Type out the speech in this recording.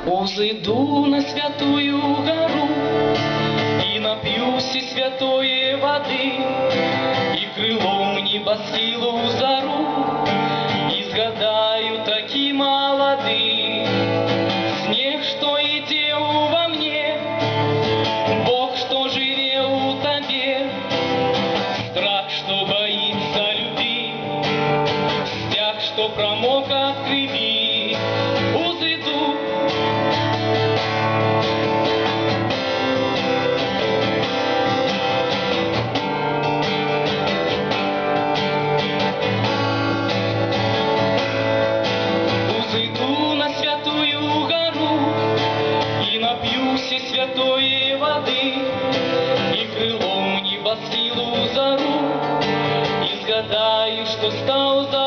Взойду на святую гору и напьюсь из святой воды, и крылом небосхилу зару изгадаю таки молоды. Снег, что идел во мне, Бог, что живел в тебе, страх, что боится любви, стяг, что промок от крови. Узыду на святую гору и напьюсь из святой воды, и крылом небосхилу зару изгадаю, что стал за